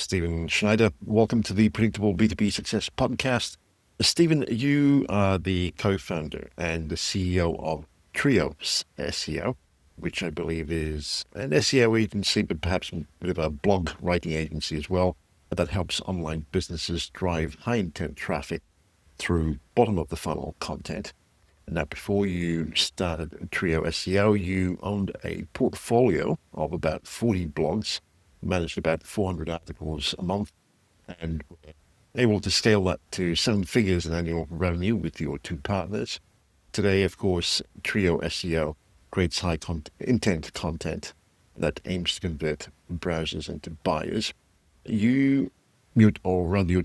Stephen Schneider. Welcome to the Predictable B2B Success Podcast. Stephen, you are the co-founder and the CEO of Trio SEO, which I believe is an SEO agency, but perhaps a bit of a blog writing agency as well, that helps online businesses drive high-intent traffic through bottom-of-the-funnel content. Now, before you started Trio SEO, you owned a portfolio of about 40 blogs, managed about 400 articles a month, and were able to scale that to 7 figures in annual revenue with your 2 partners. Today, of course, Trio SEO creates high-intent content that aims to convert browsers into buyers. Your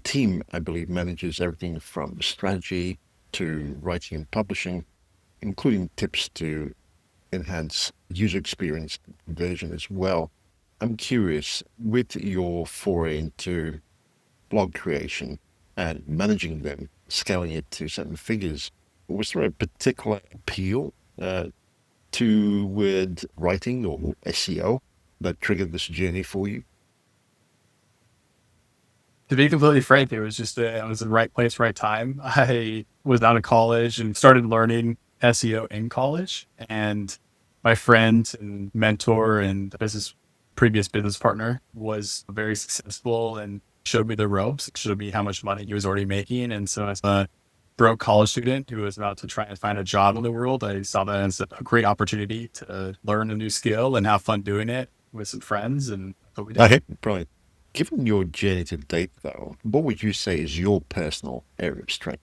team, I believe, manages everything from strategy to writing and publishing, including tips to enhance user experience conversion as well. I'm curious, with your foray into blog creation and managing them, scaling it to 7 figures, was there a particular appeal toward writing or SEO that triggered this journey for you? To be completely frank, it was just I was in the right place, right time. I was out of college and started learning SEO in college. And my friend and mentor and previous business partner was very successful and showed me the ropes, showed me how much money he was already making. And so as a broke college student who was about to try and find a job in the world, I saw that as a great opportunity to learn a new skill and have fun doing it with some friends. And that's what we did. Okay, brilliant. Given your journey to date, though, what would you say is your personal area of strength?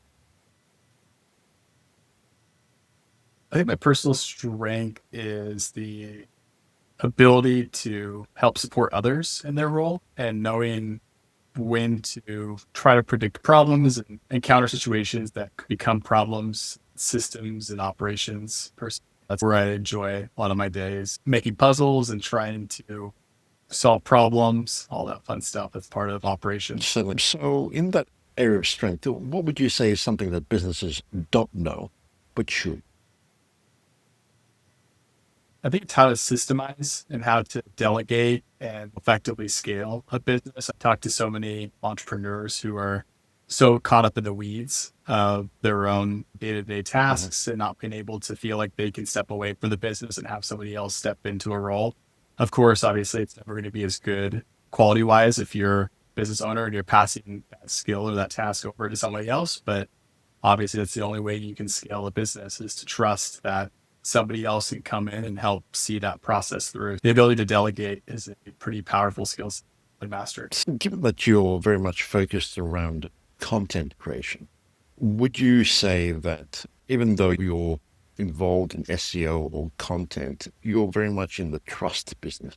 I think my personal strength is the ability to help support others in their role and knowing when to try to predict problems and encounter situations that could become problems, systems and operations. That's where I enjoy a lot of my days, making puzzles and trying to solve problems, all that fun stuff that's part of operations. So in that area of strength, what would you say is something that businesses don't know but should? I think it's how to systemize and how to delegate and effectively scale a business. I talk to so many entrepreneurs who are so caught up in the weeds of their own day-to-day tasks and not being able to feel like they can step away from the business and have somebody else step into a role. Of course, obviously, it's never going to be as good quality-wise if you're a business owner and you're passing that skill or that task over to somebody else. But obviously, that's the only way you can scale a business is to trust that somebody else can come in and help see that process through. The ability to delegate is a pretty powerful skill set to master. Given that you're very much focused around content creation, would you say that even though you're involved in SEO or content, you're very much in the trust business?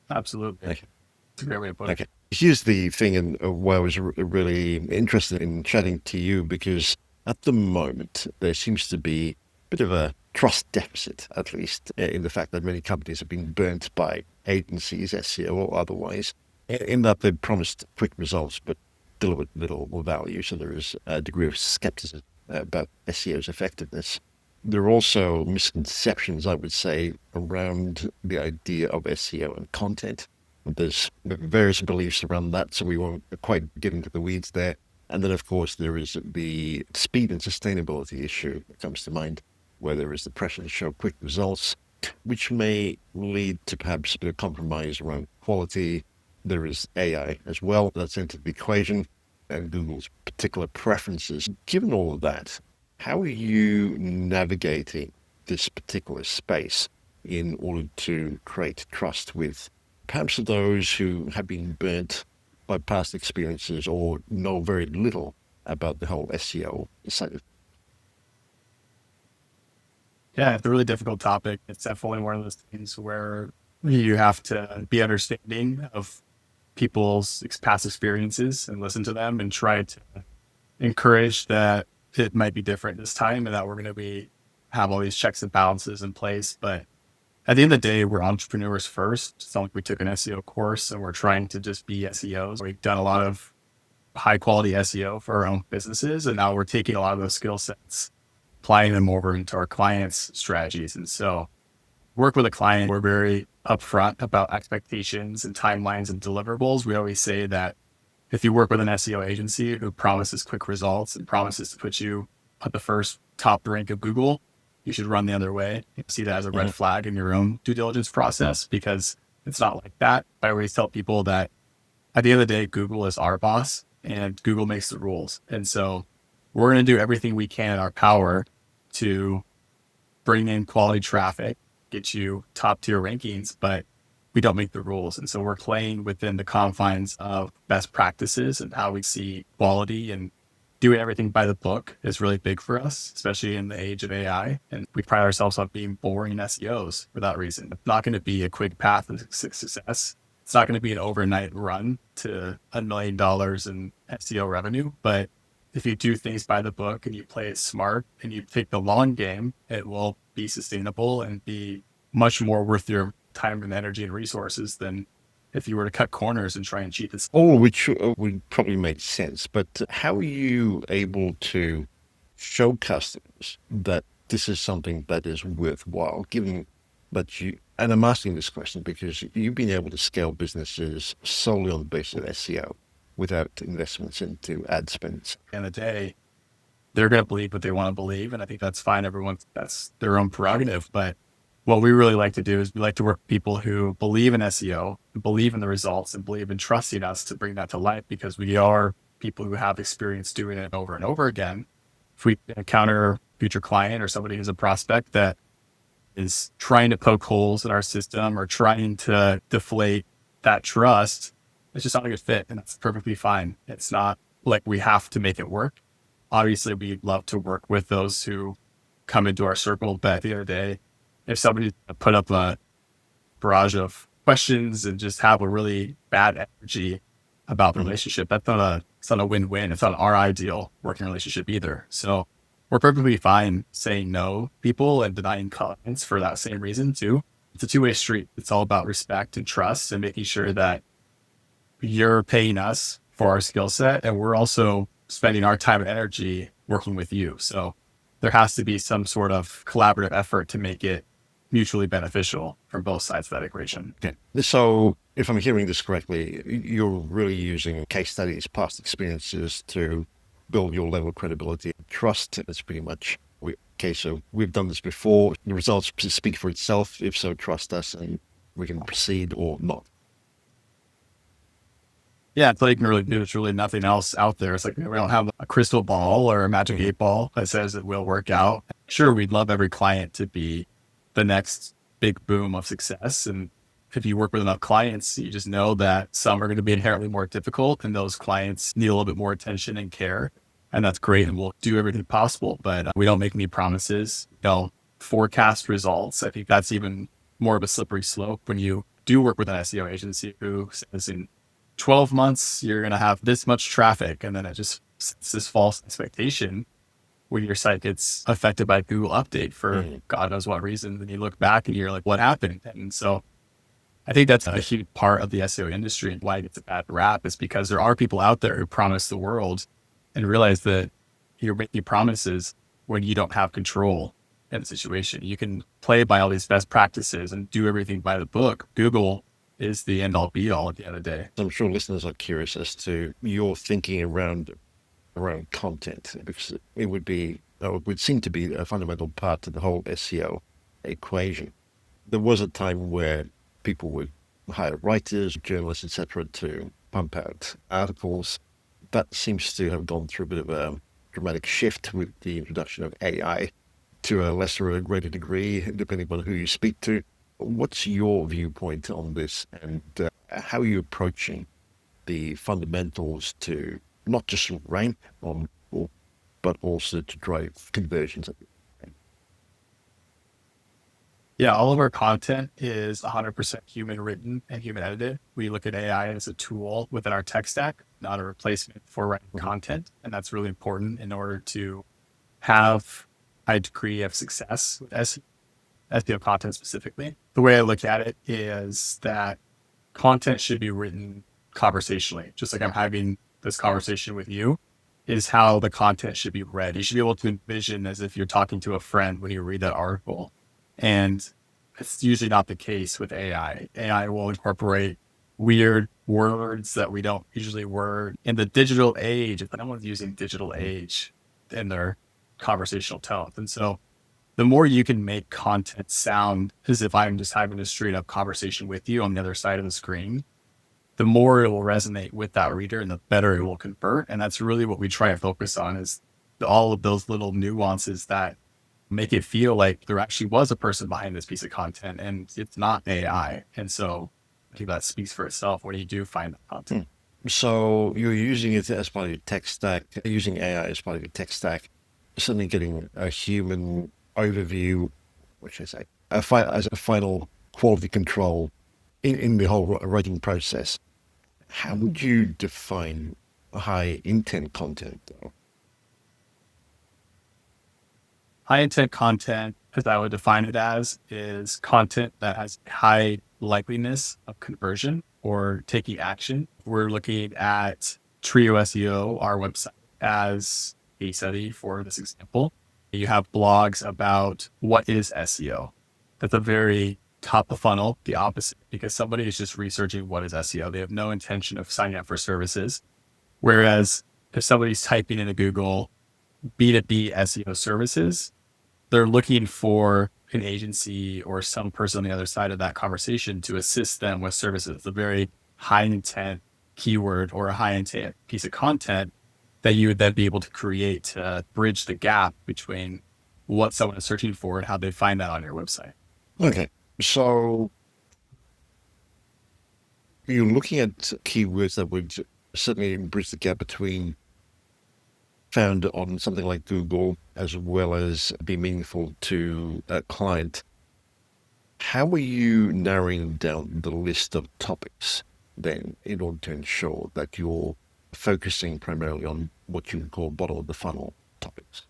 Absolutely. Okay. It's a great way to put it. Okay. Here's the thing, and why I was really interested in chatting to you, because at the moment, there seems to be a bit of a trust deficit, at least, in the fact that many companies have been burnt by agencies, SEO or otherwise, in that they've promised quick results but delivered little value. So there is a degree of skepticism about SEO's effectiveness. There are also misconceptions, I would say, around the idea of SEO and content. There's various beliefs around that, so we won't quite get into the weeds there. And then, of course, there is the speed and sustainability issue that comes to mind, where there is the pressure to show quick results, which may lead to perhaps a bit of compromise around quality. There is AI as well that's entered the equation, and Google's particular preferences. Given all of that, how are you navigating this particular space in order to create trust with perhaps those who have been burnt by past experiences or know very little about the whole SEO side? Yeah, it's a really difficult topic. It's definitely one of those things where you have to be understanding of people's past experiences and listen to them and try to encourage that it might be different this time and that we're going to have all these checks and balances in place. But at the end of the day, we're entrepreneurs first. It's not like we took an SEO course and we're trying to just be SEOs. We've done a lot of high quality SEO for our own businesses. And now we're taking a lot of those skill sets, applying them over into our clients' strategies. And so work with a client, we're very upfront about expectations and timelines and deliverables. We always say that if you work with an SEO agency who promises quick results and promises to put you at the first top rank of Google, you should run the other way. You see that as a red flag in your own due diligence process, because it's not like that. I always tell people that at the end of the day, Google is our boss and Google makes the rules. And so we're going to do everything we can in our power to bring in quality traffic, get you top tier rankings, but we don't make the rules. And so we're playing within the confines of best practices and how we see quality, and doing everything by the book is really big for us, especially in the age of AI. And we pride ourselves on being boring SEOs for that reason. It's not going to be a quick path to success. It's not going to be an overnight run to $1 million in SEO revenue. But if you do things by the book and you play it smart and you take the long game, it will be sustainable and be much more worth your time and energy and resources than if you were to cut corners and try and cheat this. All of which would probably make sense. But how are you able to show customers that this is something that is worthwhile, given that and I'm asking this question because you've been able to scale businesses solely on the basis of SEO without investments into ad spends. At the end of the day, they're going to believe what they want to believe. And I think that's fine. That's their own prerogative. But what we really like to do is we like to work with people who believe in SEO, believe in the results, and believe in trusting us to bring that to life, because we are people who have experience doing it over and over again. If we encounter a future client or somebody who's a prospect that is trying to poke holes in our system or trying to deflate that trust, it's just not a good fit. And that's perfectly fine. It's not like we have to make it work. Obviously, we'd love to work with those who come into our circle. But at the end of the day, if somebody put up a barrage of questions and just have a really bad energy about the relationship, it's not a win-win. It's not our ideal working relationship either. So we're perfectly fine saying no to people and denying clients for that same reason too. It's a two-way street. It's all about respect and trust and making sure that you're paying us for our skill set, and we're also spending our time and energy working with you. So there has to be some sort of collaborative effort to make it mutually beneficial from both sides of that equation. Okay. So if I'm hearing this correctly, you're really using case studies, past experiences to build your level of credibility and trust. That's pretty much, okay, so we've done this before. The results speak for itself. If so, trust us and we can proceed or not. Yeah, it's all you can really do. There's really nothing else out there. It's like we don't have a crystal ball or a magic 8-ball that says it will work out. Sure, we'd love every client to be the next big boom of success. And if you work with enough clients, you just know that some are going to be inherently more difficult and those clients need a little bit more attention and care. And that's great. And we'll do everything possible, but we don't make any promises. We don't forecast results. I think that's even more of a slippery slope when you do work with an SEO agency who says in 12 months, you're going to have this much traffic. And then it just sets this false expectation when your site gets affected by Google update for God knows what reason. Then you look back and you're like, what happened? And so I think that's a huge part of the SEO industry, and why it gets a bad rap is because there are people out there who promise the world and realize that you're making promises when you don't have control in the situation. You can play by all these best practices and do everything by the book. Google is the end all be all at the end of the day. I'm sure listeners are curious as to your thinking around content, because it would seem to be a fundamental part of the whole SEO equation. There was a time where people would hire writers, journalists, etc., to pump out articles. That seems to have gone through a bit of a dramatic shift with the introduction of AI to a lesser or a greater degree, depending on who you speak to. What's your viewpoint on this, and how are you approaching the fundamentals to not just rank on Google, but also to drive conversions? Yeah, all of our content is 100% human written and human edited. We look at AI as a tool within our tech stack, not a replacement for writing content. And that's really important in order to have a degree of success with SEO content specifically. The way I look at it is that content should be written conversationally, just like I'm having this conversation with you, is how the content should be read. You should be able to envision as if you're talking to a friend when you read that article. And It's usually not the case with AI. AI will incorporate weird words that we don't usually word in the digital age. If no one's using digital age in their conversational tones. And so the more you can make content sound as if I'm just having a straight up conversation with you on the other side of the screen, the more it will resonate with that reader and the better it will convert. And that's really what we try to focus on, is all of those little nuances that make it feel like there actually was a person behind this piece of content and it's not AI. And so I think that speaks for itself when you do find that content. So you're using it as part of your tech stack, using AI as part of your tech stack, suddenly getting a human overview, what should I say, as a final quality control in the whole writing process. How would you define high intent content, though? High intent content, as I would define it as, is content that has high likeliness of conversion or taking action. We're looking at Trio SEO, our website, as a study for this example. You have blogs about what is SEO. That's a very top of funnel, the opposite, because somebody is just researching what is SEO. They have no intention of signing up for services. Whereas if somebody's typing into Google B2B SEO services, they're looking for an agency or some person on the other side of that conversation to assist them with services. It's a very high intent keyword or a high intent piece of content that you would then be able to create to bridge the gap between what someone is searching for and how they find that on your website. Okay, so you're looking at keywords that would certainly bridge the gap between found on something like Google, as well as be meaningful to a client. How are you narrowing down the list of topics then in order to ensure that you're focusing primarily on what you would call bottom of the funnel topics?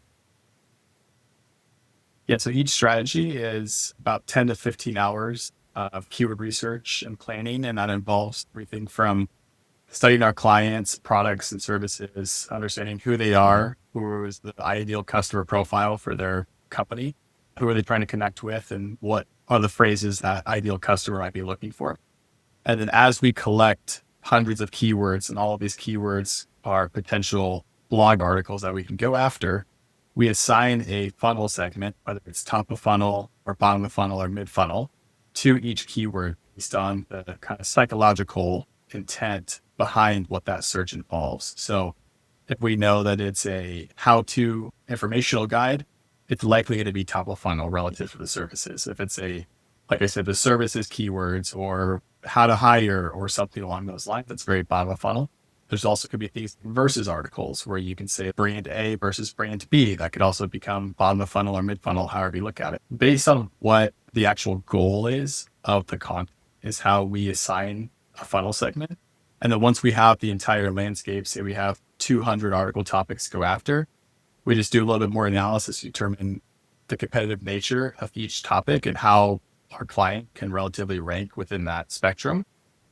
Yeah, so each strategy is about 10 to 15 hours of keyword research and planning. And that involves everything from studying our clients, products, and services, understanding who they are, who is the ideal customer profile for their company, who are they trying to connect with, and what are the phrases that ideal customer might be looking for. And then as we collect hundreds of keywords, and all of these keywords are potential blog articles that we can go after, we assign a funnel segment, whether it's top of funnel or bottom of funnel or mid funnel, to each keyword based on the kind of psychological intent behind what that search involves. So if we know that it's a how-to informational guide, it's likely going to be top of funnel relative to the services. If it's like I said, the services keywords or how to hire or something along those lines, that's very bottom of funnel. There's also could be these versus articles where you can say brand A versus brand B. That could also become bottom of funnel or mid funnel, however you look at it. Based on what the actual goal is of the content is how we assign a funnel segment. And then once we have the entire landscape, say we have 200 article topics to go after, we just do a little bit more analysis to determine the competitive nature of each topic and how our client can relatively rank within that spectrum,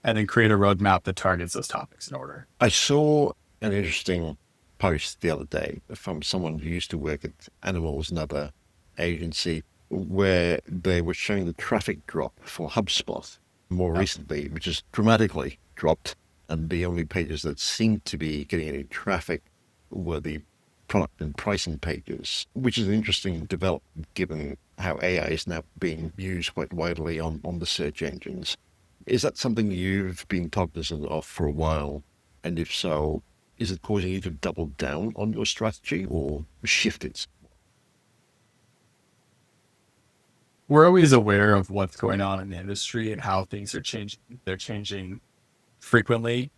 and then create a roadmap that targets those topics in order. I saw an interesting post the other day from someone who used to work at Animals, another agency, where they were showing the traffic drop for HubSpot more recently, which has dramatically dropped. And the only pages that seemed to be getting any traffic were the product and pricing pages, which is an interesting development given how AI is now being used quite widely on the search engines. Is that something you've been cognizant of for a while? And if so, is it causing you to double down on your strategy or shift it? We're always aware of what's going on in the industry and how things are changing. They're changing frequently,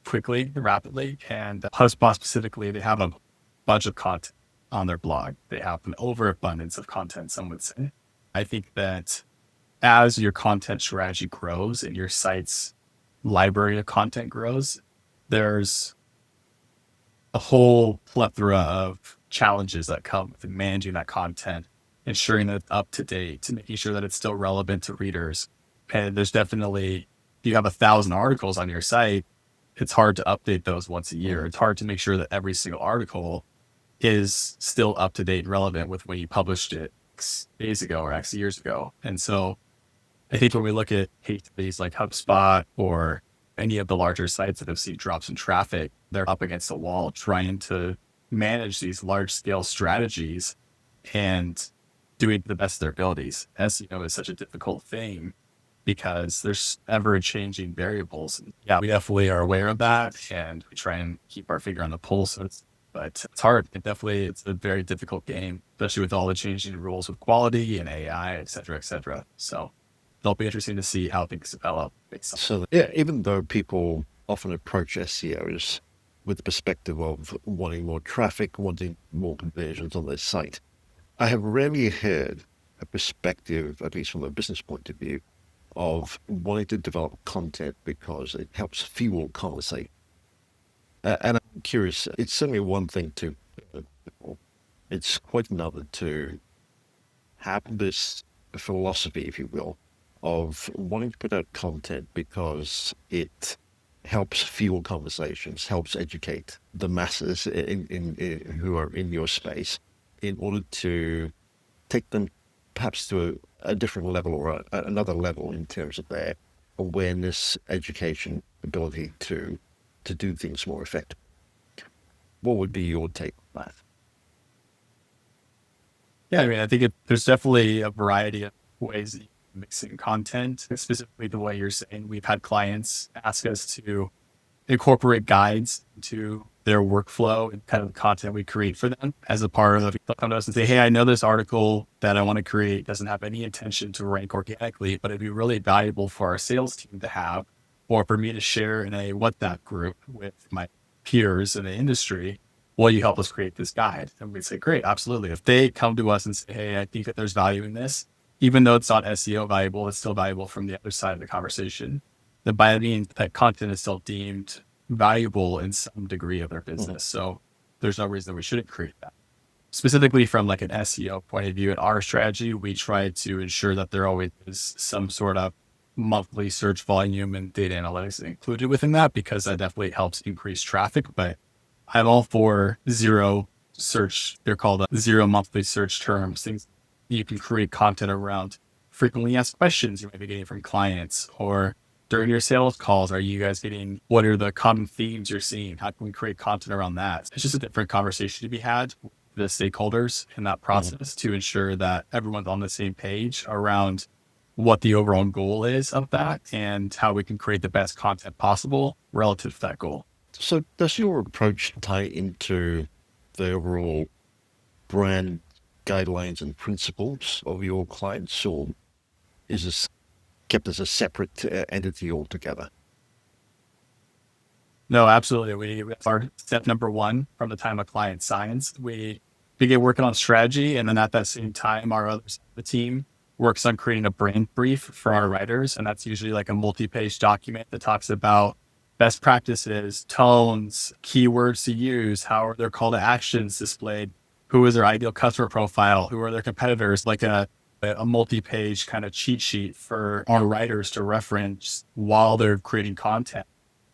quickly, rapidly. And HubSpot specifically, they have a bunch of content on their blog. They have an overabundance of content, some would say. I think that as your content strategy grows and your site's library of content grows, there's a whole plethora of challenges that come with managing that content, ensuring that it's up to date, making sure that it's still relevant to readers. And there's definitely, if you have 1,000 articles on your site, it's hard to update those once a year. It's hard to make sure that every single article is still up to date and relevant with when you published it X days ago or X years ago. And so I think when we look at case studies like HubSpot or any of the larger sites that have seen drops in traffic, they're up against the wall trying to manage these large scale strategies and doing the best of their abilities. SEO is such a difficult thing because there's ever changing variables. And yeah, we definitely are aware of that and we try and keep our finger on the pulse. But it's hard. It's a very difficult game, especially with all the changing rules with quality and AI, et cetera, et cetera. So it'll be interesting to see how things develop based on. So, yeah, even though people often approach SEOs with the perspective of wanting more traffic, wanting more conversions on their site, I have rarely heard a perspective, at least from a business point of view, of wanting to develop content because it helps fuel conversation. And I'm curious, it's certainly one thing to, it's quite another to have this philosophy, if you will, of wanting to put out content because it helps fuel conversations, helps educate the masses in who are in your space in order to take them perhaps to a different level or another level in terms of their awareness, education, ability to do things more effectively. What would be your take on that? Yeah, I mean, I think there's definitely a variety of ways that you can mix in content, specifically the way you're saying. We've had clients ask us to incorporate guides into their workflow and kind of the content we create for them as a part of. They'll come to us and say, hey, I know this article that I want to create doesn't have any intention to rank organically, but it'd be really valuable for our sales team to have, or for me to share in a WhatsApp group with my peers in the industry. Will you help us create this guide? And we'd say, great, absolutely. If they come to us and say, hey, I think that there's value in this, even though it's not SEO valuable, it's still valuable from the other side of the conversation. Then by that means, that content is still deemed valuable in some degree of their business. So there's no reason we shouldn't create that. Specifically from like an SEO point of view, in our strategy, we try to ensure that there always is some sort of monthly search volume and data analytics included within that, because that definitely helps increase traffic. But I'm all for zero search. They're called zero monthly search terms, things you can create content around. Frequently asked questions you might be getting from clients, or during your sales calls, are you guys getting, what are the common themes you're seeing? How can we create content around that? It's just a different conversation to be had with the stakeholders in that process to ensure that everyone's on the same page around what the overall goal is of that and how we can create the best content possible relative to that goal. So does your approach tie into the overall brand guidelines and principles of your clients, or is this kept as a separate entity altogether? No, absolutely. Our step number one from the time a client signs, we begin working on strategy. And then at that same time, our other side of the team works on creating a brand brief for our writers. And that's usually like a multi-page document that talks about best practices, tones, keywords to use, how are their call to actions displayed, who is their ideal customer profile, who are their competitors, like a multi-page kind of cheat sheet for our writers to reference while they're creating content.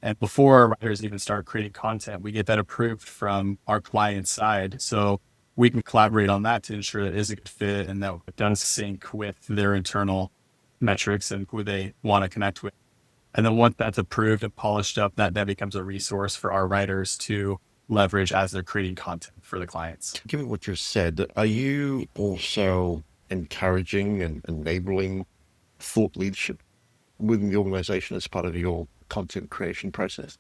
And before our writers even start creating content, we get that approved from our client side. So we can collaborate on that to ensure that it is a good fit and that it does sync with their internal metrics and who they want to connect with. And then once that's approved and polished up, that becomes a resource for our writers to leverage as they're creating content for the clients. Given what you said, are you also encouraging and enabling thought leadership within the organization as part of your content creation process?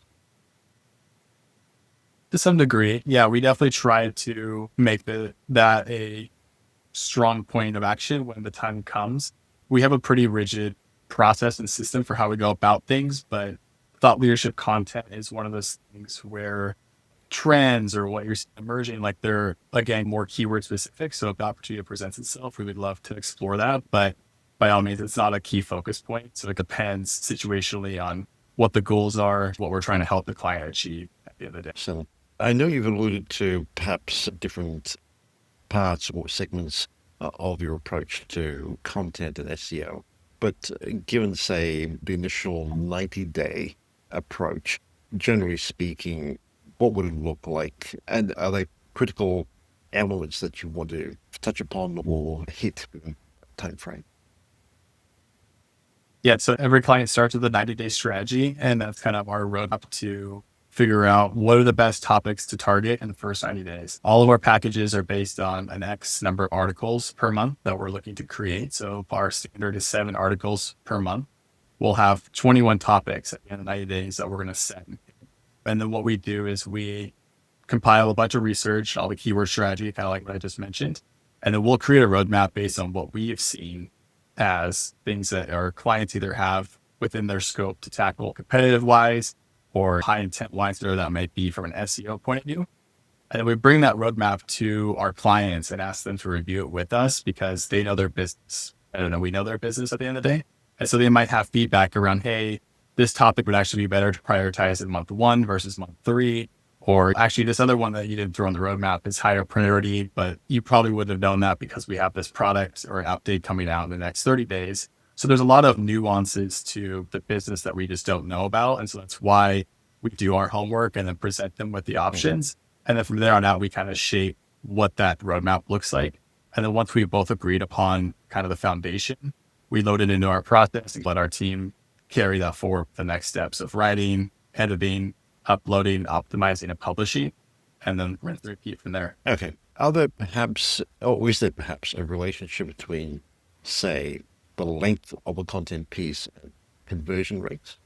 To some degree, yeah, we definitely try to make that a strong point of action when the time comes. We have a pretty rigid process and system for how we go about things, but thought leadership content is one of those things where trends or what you're seeing emerging, like they're again more keyword specific. So if the opportunity presents itself, we would love to explore that. But by all means, it's not a key focus point. So it depends situationally on what the goals are, what we're trying to help the client achieve at the end of the day. So I know you've alluded to perhaps different parts or segments of your approach to content and SEO, but given, say, the initial 90-day approach, generally speaking, what would it look like? And are they critical elements that you want to touch upon or hit within that time frame? Yeah, so every client starts with a 90-day strategy, and that's kind of our roadmap to figure out what are the best topics to target in the first 90 days. All of our packages are based on an X number of articles per month that we're looking to create. So our standard is 7 articles per month. We'll have 21 topics at the end of 90 days that we're going to set. And then what we do is we compile a bunch of research, all the keyword strategy, kind of like what I just mentioned. And then we'll create a roadmap based on what we have seen as things that our clients either have within their scope to tackle competitive wise or high intent wise, or that might be from an SEO point of view. And then we bring that roadmap to our clients and ask them to review it with us because they know their business. I don't know, we know their business at the end of the day. And so they might have feedback around, hey, this topic would actually be better to prioritize in month 1 versus month 3. Or actually, this other one that you didn't throw on the roadmap is higher priority, but you probably would have known that because we have this product or update coming out in the next 30 days. So there's a lot of nuances to the business that we just don't know about. And so that's why we do our homework and then present them with the options. And then from there on out, we kind of shape what that roadmap looks like. And then once we've both agreed upon kind of the foundation, we load it into our process and let our team carry that forward the next steps of writing, editing, uploading, optimizing, and publishing, and then rinse and repeat from there. Okay. Are there perhaps, or is there perhaps a relationship between, say, the length of a content piece and conversion rates?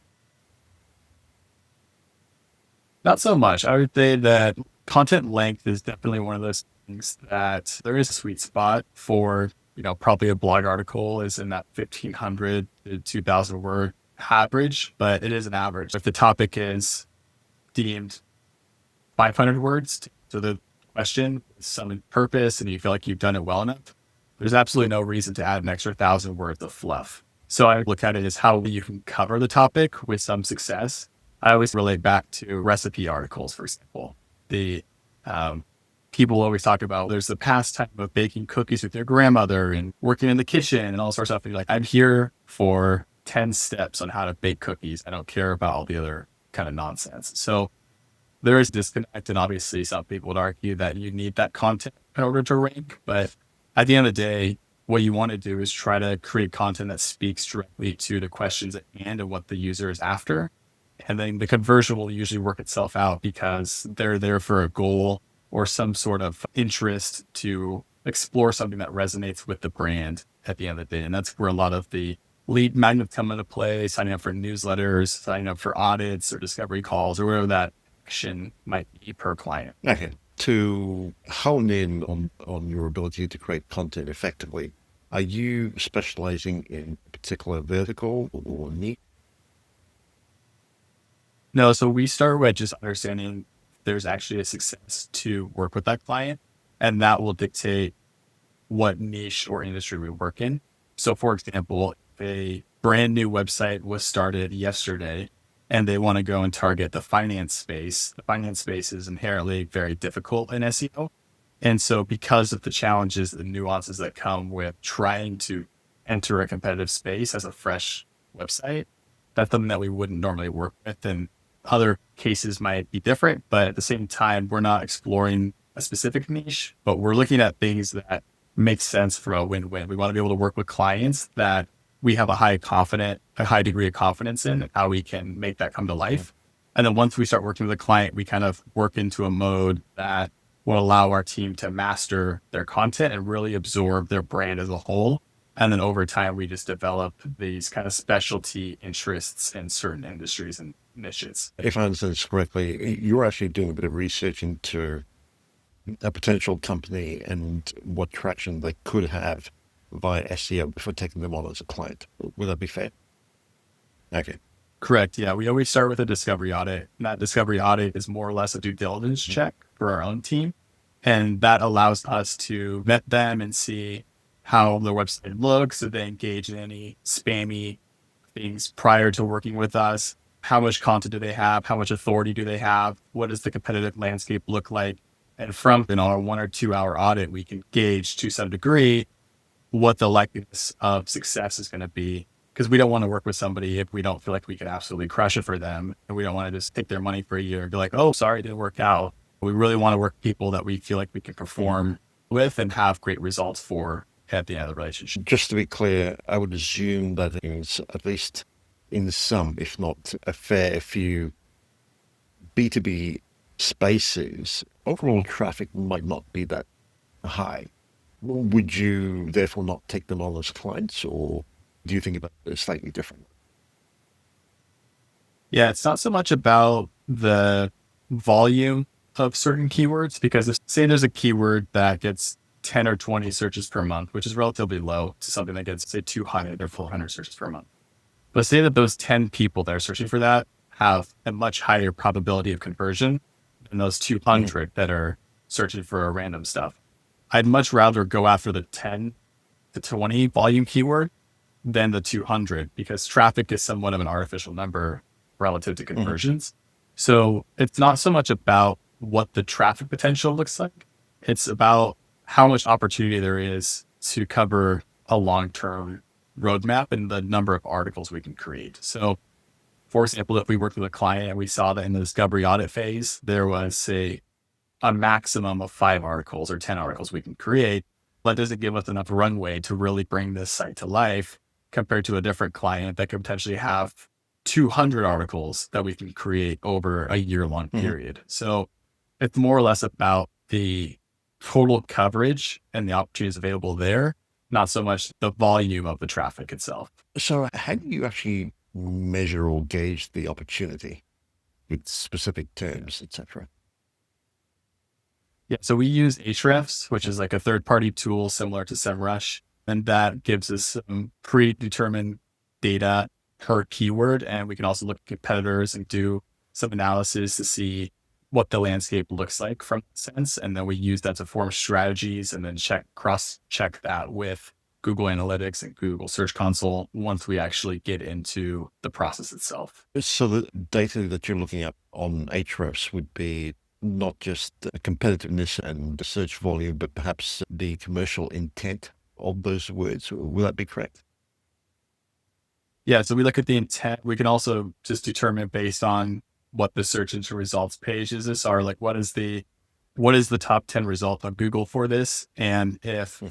Not so much. I would say that content length is definitely one of those things that there is a sweet spot for, probably a blog article is in that 1,500 to 2,000 word average, but it is an average. If the topic is deemed 500 words to the question with some purpose and you feel like you've done it well enough, there's absolutely no reason to add an extra 1,000 words of fluff. So I look at it as how you can cover the topic with some success. I always relate back to recipe articles, for example. The people always talk about there's the pastime of baking cookies with your grandmother and working in the kitchen and all sorts of stuff. And you're like, I'm here for 10 steps on how to bake cookies. I don't care about all the other kind of nonsense. So there is disconnect. And obviously some people would argue that you need that content in order to rank. But at the end of the day, what you want to do is try to create content that speaks directly to the questions at hand and what the user is after. And then the conversion will usually work itself out because they're there for a goal or some sort of interest to explore something that resonates with the brand at the end of the day. And that's where a lot of the lead magnets come into play, signing up for newsletters, signing up for audits or discovery calls or whatever that action might be per client. Okay. To hone in on your ability to create content effectively, are you specializing in a particular vertical or niche? No, so we start with just understanding there's actually a success to work with that client, and that will dictate what niche or industry we work in. So, for example, if a brand new website was started yesterday and they want to go and target the finance space is inherently very difficult in SEO. And so, because of the challenges, the nuances that come with trying to enter a competitive space as a fresh website, that's something that we wouldn't normally work with. And other cases might be different, but at the same time, we're not exploring a specific niche, but we're looking at things that make sense for a win-win. We want to be able to work with clients that we have a high degree of confidence in how we can make that come to life. And then once we start working with a client, we kind of work into a mode that will allow our team to master their content and really absorb their brand as a whole. And then over time, we just develop these kind of specialty interests in certain industries and niches. If I understand this correctly, you're actually doing a bit of research into a potential company and what traction they could have via SEO before taking them on as a client. Would that be fair? Okay. Correct. Yeah. We always start with a discovery audit. And that discovery audit is more or less a due diligence check for our own team. And that allows us to vet them and see how the website looks. If they engage in any spammy things prior to working with us, how much content do they have? How much authority do they have? What does the competitive landscape look like? And from a 1 or 2 hour audit, we can gauge to some degree what the likeliness of success is going to be. Because we don't want to work with somebody if we don't feel like we can absolutely crush it for them. And we don't want to just take their money for a year and be like, oh, sorry, it didn't work out. We really want to work with people that we feel like we can perform with and have great results for at the end of the relationship. Just to be clear, I would assume that at least in some, if not a fair few B2B spaces, overall traffic might not be that high. Would you therefore not take them on as clients, or do you think about it slightly different? Yeah, it's not so much about the volume of certain keywords, because if, say there's a keyword that gets 10 or 20 searches per month, which is relatively low to something that gets, say, 200 or 400 searches per month. But say that those 10 people that are searching for that have a much higher probability of conversion than those 200 that are searching for random stuff. I'd much rather go after the 10 to 20 volume keyword than the 200, because traffic is somewhat of an artificial number relative to conversions. So it's not so much about what the traffic potential looks like. It's about how much opportunity there is to cover a long-term roadmap and the number of articles we can create. So for example, if we worked with a client and we saw that in the discovery audit phase, there was a maximum of 5 articles or 10 articles we can create, that doesn't give us enough runway to really bring this site to life, compared to a different client that could potentially have 200 articles that we can create over a year-long period. So it's more or less about the total coverage and the opportunities available there, not so much the volume of the traffic itself. So how do you actually measure or gauge the opportunity with specific terms, etc.? Yeah, so we use Ahrefs, which is like a third-party tool similar to SEMrush, and that gives us some predetermined data per keyword. And we can also look at competitors and do some analysis to see what the landscape looks like from that sense. And then we use that to form strategies and then cross-check that with Google Analytics and Google Search Console once we actually get into the process itself. So the data that you're looking at on Ahrefs would be not just competitiveness and the search volume, but perhaps the commercial intent of those words. Will that be correct? Yeah, so we look at the intent. We can also just determine based on what the search engine results pages are. Like, what is the top 10 result on Google for this? And if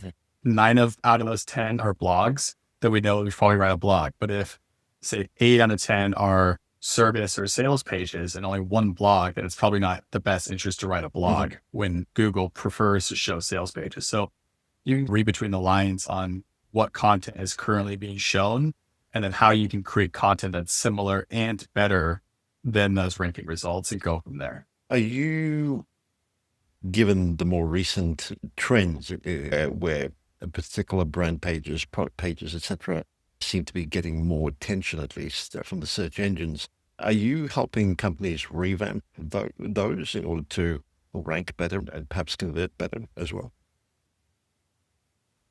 9 out of those 10 are blogs, then we know we probably write a blog. But if, say, 8 out of 10 are service or sales pages and only 1 blog, then it's probably not the best interest to write a blog when Google prefers to show sales pages. So you can read between the lines on what content is currently being shown, and then how you can create content that's similar and better than those ranking results, and go from there. Are you, given the more recent trends where a particular brand pages, product pages, etc., seem to be getting more attention, at least from the search engines, are you helping companies revamp those in order to rank better and perhaps convert better as well?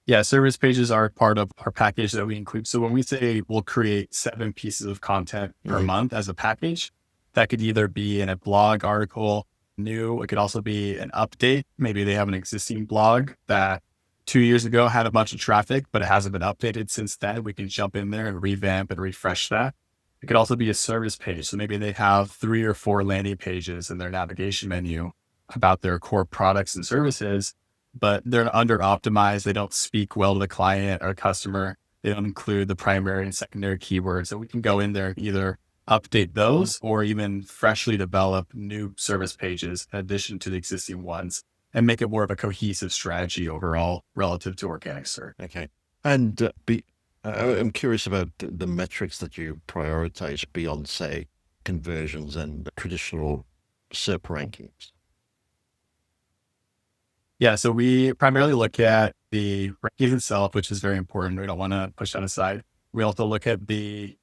Yeah, service pages are part of our package that we include. So when we say we'll create 7 pieces of content per month as a package, that could either be in a blog article, new. It could also be an update. Maybe they have an existing blog that 2 years ago had a bunch of traffic, but it hasn't been updated since then. We can jump in there and revamp and refresh that. It could also be a service page. So maybe they have 3 or 4 landing pages in their navigation menu about their core products and services, but they're under optimized. They don't speak well to the client or customer. They don't include the primary and secondary keywords. So we can go in there and either update those or even freshly develop new service pages in addition to the existing ones, and make it more of a cohesive strategy overall relative to organic search. Okay. And I'm curious about the metrics that you prioritize beyond, say, conversions and traditional SERP rankings. Yeah, so we primarily look at the rankings itself, which is very important. We don't want to push that aside. We also look at the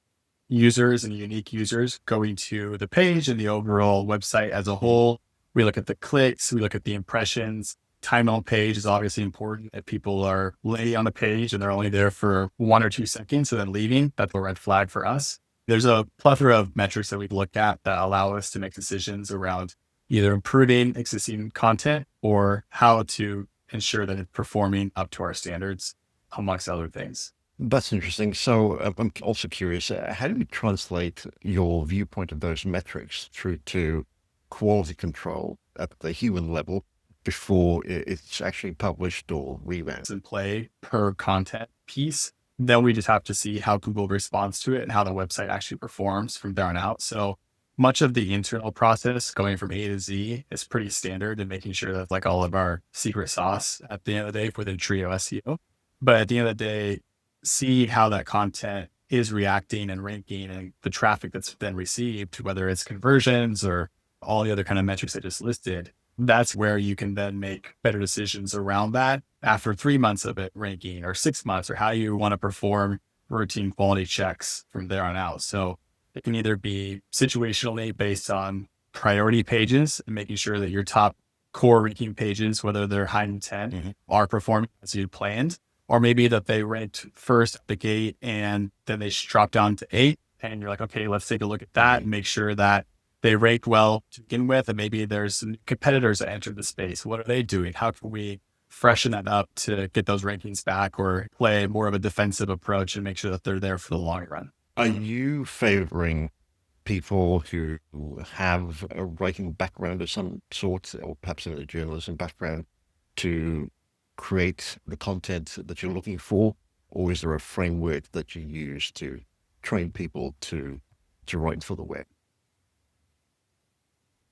users and unique users going to the page and the overall website as a whole. We look at the clicks, we look at the impressions. Time on page is obviously important. If people are late on the page and they're only there for 1 or 2 seconds and then leaving, that's a red flag for us. There's a plethora of metrics that we look at that allow us to make decisions around either improving existing content or how to ensure that it's performing up to our standards, amongst other things. That's interesting. So I'm also curious, how do you translate your viewpoint of those metrics through to quality control at the human level before it's actually published or revamped. In play per content piece. Then we just have to see how Google responds to it and how the website actually performs from there on out. So much of the internal process going from A to Z is pretty standard and making sure that's like all of our secret sauce at the end of the day within Trio SEO. But at the end of the day, see how that content is reacting and ranking and the traffic that's been received, whether it's conversions or all the other kind of metrics I just listed. That's where you can then make better decisions around that after 3 months of it ranking or 6 months, or how you want to perform routine quality checks from there on out. So it can either be situationally based on priority pages and making sure that your top core ranking pages, whether they're high intent, are performing as you planned, or maybe that they ranked first at the gate and then they drop down to 8. And you're like, okay, let's take a look at that and make sure that they rate well to begin with. And maybe there's some competitors that entered the space. What are they doing? How can we freshen that up to get those rankings back, or play more of a defensive approach and make sure that they're there for the long run? Are you favoring people who have a writing background of some sort, or perhaps in a journalism background, to create the content that you're looking for? Or is there a framework that you use to train people to write for the web?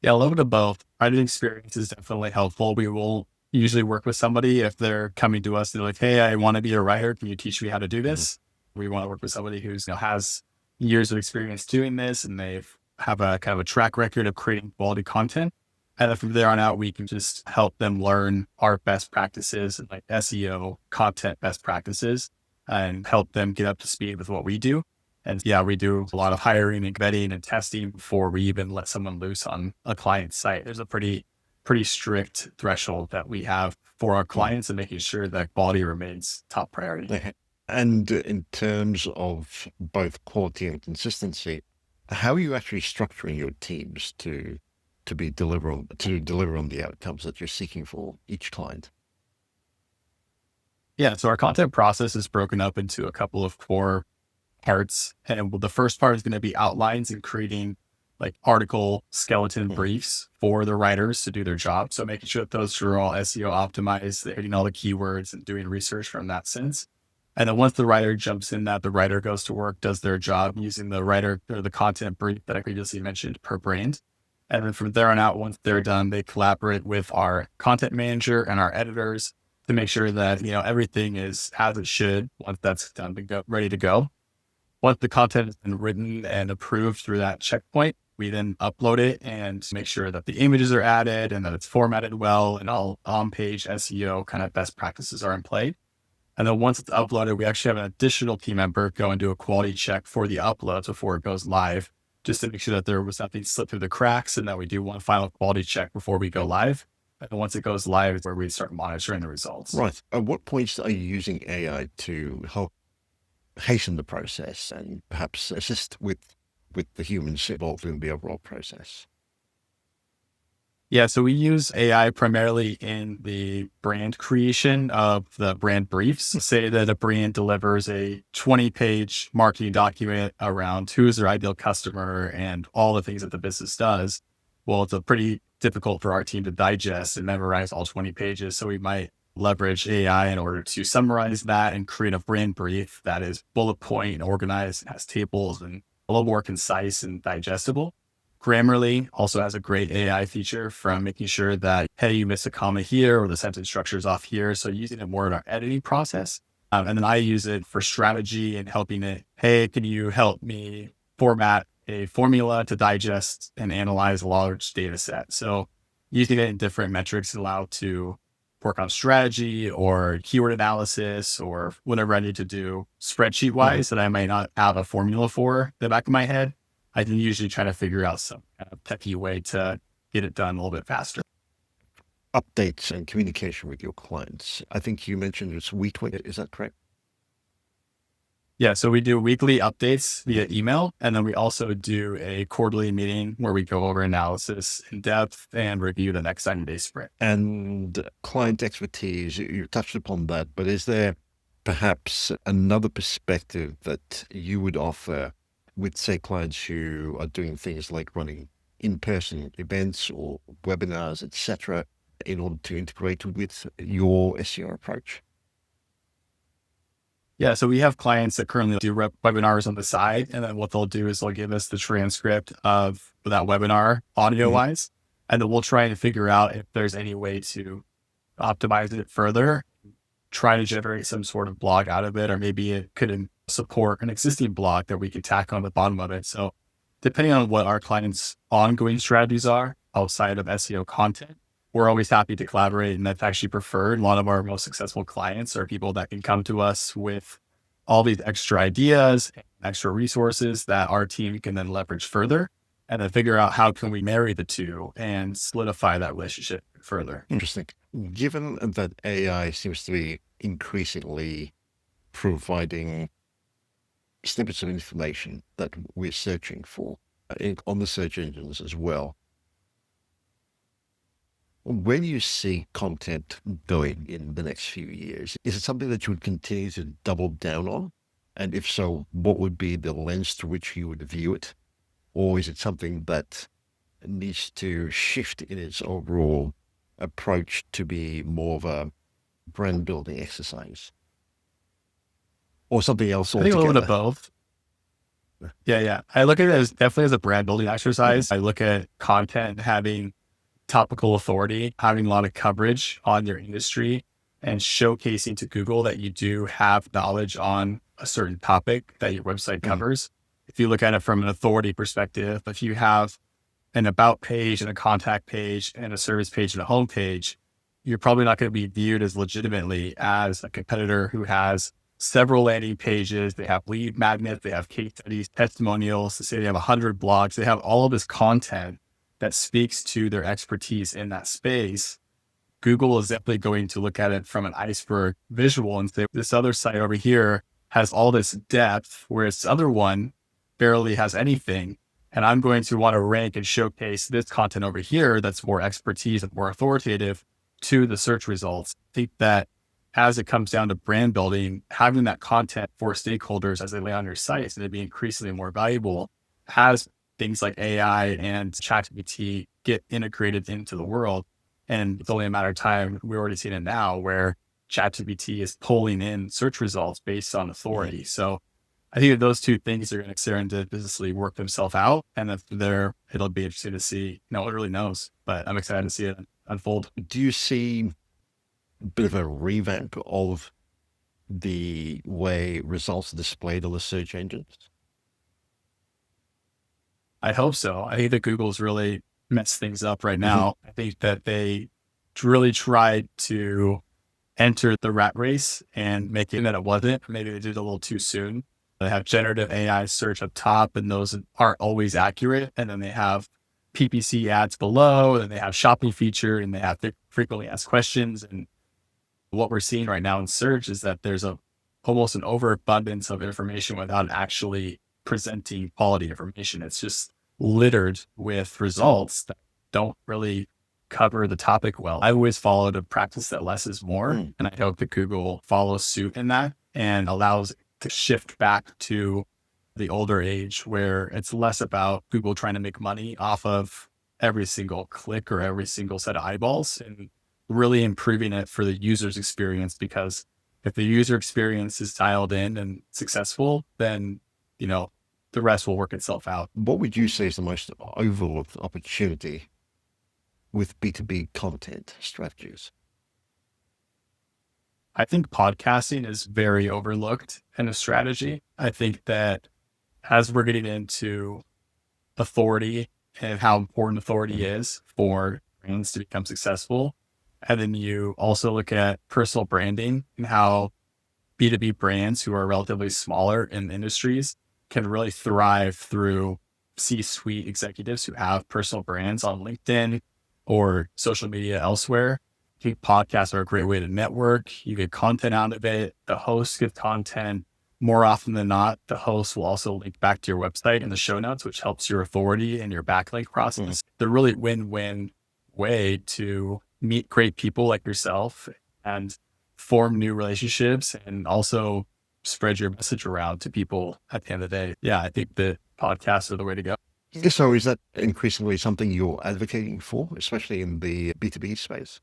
Yeah, a little bit of both. Writing experience is definitely helpful. We will usually work with somebody if they're coming to us. They're like, hey, I want to be a writer. Can you teach me how to do this? We want to work with somebody who's has years of experience doing this, and they have a kind of a track record of creating quality content. And then from there on out, we can just help them learn our best practices and like SEO content best practices, and help them get up to speed with what we do. And yeah, we do a lot of hiring and vetting and testing before we even let someone loose on a client's site. There's a pretty strict threshold that we have for our clients, and making sure that quality remains top priority. And in terms of both quality and consistency, how are you actually structuring your teams to deliver on the outcomes that you're seeking for each client? Yeah, so our content process is broken up into a couple of core parts. And the first part is going to be outlines and creating like article skeleton briefs for the writers to do their job. So making sure that those are all SEO optimized, they're hitting all the keywords and doing research from that sense. And then once the writer jumps in that, the writer goes to work, does their job using the writer or the content brief that I previously mentioned per brand. And then from there on out, once they're done, they collaborate with our content manager and our editors to make sure that, everything is as it should once that's done to go, ready to go. Once the content has been written and approved through that checkpoint, we then upload it and make sure that the images are added and that it's formatted well, and all on-page SEO kind of best practices are in play. And then once it's uploaded, we actually have an additional team member go and do a quality check for the uploads before it goes live, just to make sure that there was nothing slipped through the cracks, and that we do one final quality check before we go live. And once it goes live, is where we start monitoring the results. Right. At what points are you using AI to help hasten the process and perhaps assist with the humans involved in the overall process? Yeah, so we use AI primarily in the brand creation of the brand briefs. Say that a brand delivers a 20-page marketing document around who is their ideal customer and all the things that the business does. Well, it's pretty difficult for our team to digest and memorize all 20 pages. So we might leverage AI in order to summarize that and create a brand brief that is bullet point and organized, and has tables and a little more concise and digestible. Grammarly also has a great AI feature from making sure that, hey, you missed a comma here, or the sentence structure is off here. So using it more in our editing process. And then I use it for strategy and helping it, hey, can you help me format a formula to digest and analyze a large data set? So using it in different metrics allow to work on strategy or keyword analysis or whatever I need to do spreadsheet wise that I might not have a formula for in the back of my head. I can usually try to figure out some kind of techie way to get it done a little bit faster. Updates and communication with your clients. I think you mentioned it's weekly. Is that correct? Yeah, so we do weekly updates via email, and then we also do a quarterly meeting where we go over analysis in depth and review the next 7-day sprint. And client expertise, you touched upon that, but is there perhaps another perspective that you would offer with, say, clients who are doing things like running in-person events or webinars, etc.? in order to integrate with your SEO approach? Yeah, so we have clients that currently do webinars on the side, and then what they'll do is they'll give us the transcript of that webinar audio wise, and then we'll try and figure out if there's any way to optimize it further, try to generate some sort of blog out of it, or maybe it could support an existing blog that we could tack on the bottom of it. So depending on what our clients' ongoing strategies are outside of SEO content, we're always happy to collaborate, and that's actually preferred. A lot of our most successful clients are people that can come to us with all these extra ideas, and extra resources that our team can then leverage further, and then figure out how can we marry the two and solidify that relationship further. Interesting. Given that AI seems to be increasingly providing snippets of information that we're searching for on the search engines as well, where do you see content going in the next few years? Is it something that you would continue to double down on? And if so, what would be the lens through which you would view it? Or is it something that needs to shift in its overall approach to be more of a brand building exercise? Or something else I think a little bit of altogether? both. Yeah. I look at it as definitely as a brand building exercise. I look at content having topical authority, having a lot of coverage on your industry, and showcasing to Google that you do have knowledge on a certain topic that your website covers. If you look at it from an authority perspective, if you have an about page and a contact page and a service page and a home page, you're probably not going to be viewed as legitimately as a competitor who has several landing pages. They have lead magnets, they have case studies, testimonials. They say they have 100 blogs. They have all of this content that speaks to their expertise in that space. Google is definitely going to look at it from an iceberg visual and say, this other site over here has all this depth, whereas this other one barely has anything. And I'm going to want to rank and showcase this content over here that's more expertise and more authoritative to the search results. I think that as it comes down to brand building, having that content for stakeholders as they land on your site is going to be increasingly more valuable as things like AI and ChatGPT get integrated into the world. And it's only a matter of time. We're already seeing it now where ChatGPT is pulling in search results based on authority. So I think that those two things are going to serendipitously work themselves out. And if there, it'll be interesting to see. No one really knows, but I'm excited to see it unfold. Do you see a bit of a revamp of the way results are displayed on the search engines? I hope so. I think that Google's really messed things up right now. I think that they really tried to enter the rat race and make it that it wasn't. Maybe they did it a little too soon. They have generative AI search up top, and those aren't always accurate. And then they have PPC ads below, and they have shopping feature, and they have frequently asked questions. And what we're seeing right now in search is that there's almost an overabundance of information without actually presenting quality information. It's just littered with results that don't really cover the topic well. I've always followed a practice that less is more, and I hope that Google follows suit in that and allows it to shift back to the older age where it's less about Google trying to make money off of every single click or every single set of eyeballs, and really improving it for the user's experience. Because if the user experience is dialed in and successful, then, the rest will work itself out. What would you say is the most overlooked opportunity with B2B content strategies? I think podcasting is very overlooked in a strategy. I think that as we're getting into authority and how important authority is for brands to become successful, and then you also look at personal branding and how B2B brands who are relatively smaller in industries can really thrive through C-suite executives who have personal brands on LinkedIn or social media elsewhere. I think podcasts are a great way to network. You get content out of it. The hosts get content. More often than not, the host will also link back to your website in the show notes, which helps your authority and your backlink process. They're really win-win way to meet great people like yourself and form new relationships, and also spread your message around to people at the end of the day. Yeah, I think that podcasts are the way to go. So is that increasingly something you're advocating for, especially in the B2B space?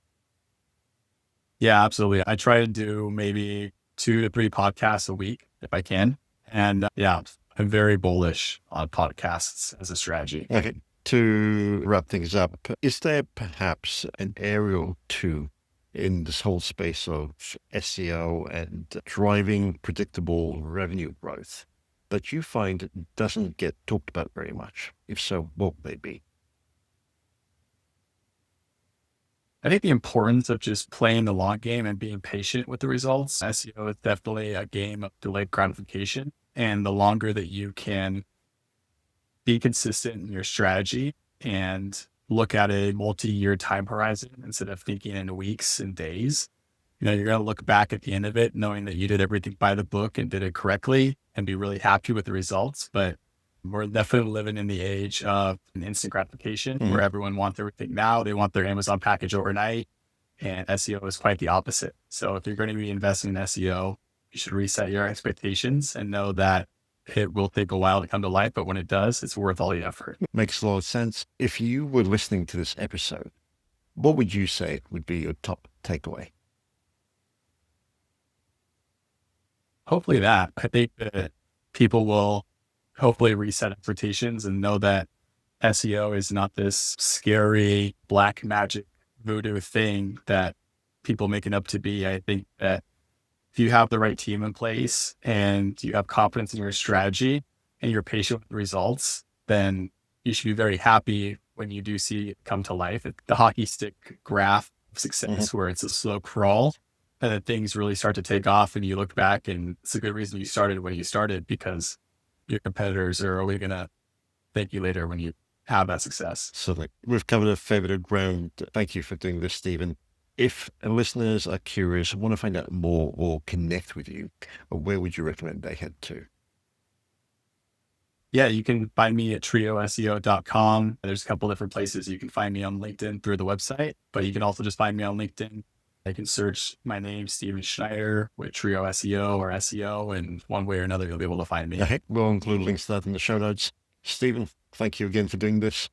Yeah, absolutely. I try to do maybe 2 to 3 podcasts a week if I can. And yeah, I'm very bullish on podcasts as a strategy. Okay. To wrap things up, is there perhaps an area or two in this whole space of SEO and driving predictable revenue growth that you find doesn't get talked about very much? If so, what would they be? I think the importance of just playing the long game and being patient with the results. SEO is definitely a game of delayed gratification. And the longer that you can be consistent in your strategy and look at a multi-year time horizon instead of thinking in weeks and days, you're going to look back at the end of it knowing that you did everything by the book and did it correctly and be really happy with the results. But we're definitely living in the age of an instant gratification where everyone wants everything now. They want their Amazon package overnight. And SEO is quite the opposite. So if you're going to be investing in SEO, you should reset your expectations and know that it will take a while to come to life, but when it does, it's worth all the effort. Makes a lot of sense. If you were listening to this episode, what would you say would be your top takeaway? Hopefully that. I think that people will hopefully reset expectations and know that SEO is not this scary black magic voodoo thing that people make it up to be. I think that if you have the right team in place and you have confidence in your strategy and you're patient with the results, then you should be very happy when you do see it come to life. The hockey stick graph of success where it's a slow crawl and then things really start to take off and you look back and it's a good reason you started when you started because your competitors are only going to thank you later when you have that success. So we've covered a fair bit of ground. Thank you for doing this, Stephen. If listeners are curious, want to find out more or connect with you, where would you recommend they head to? Yeah, you can find me at trioseo.com. There's a couple different places. You can find me on LinkedIn through the website, but you can also just find me on LinkedIn. I can search my name, Steven Schneider, with Trio SEO or SEO, and one way or another, you'll be able to find me. Okay, we'll include links to that in the show notes. Stephen, thank you again for doing this.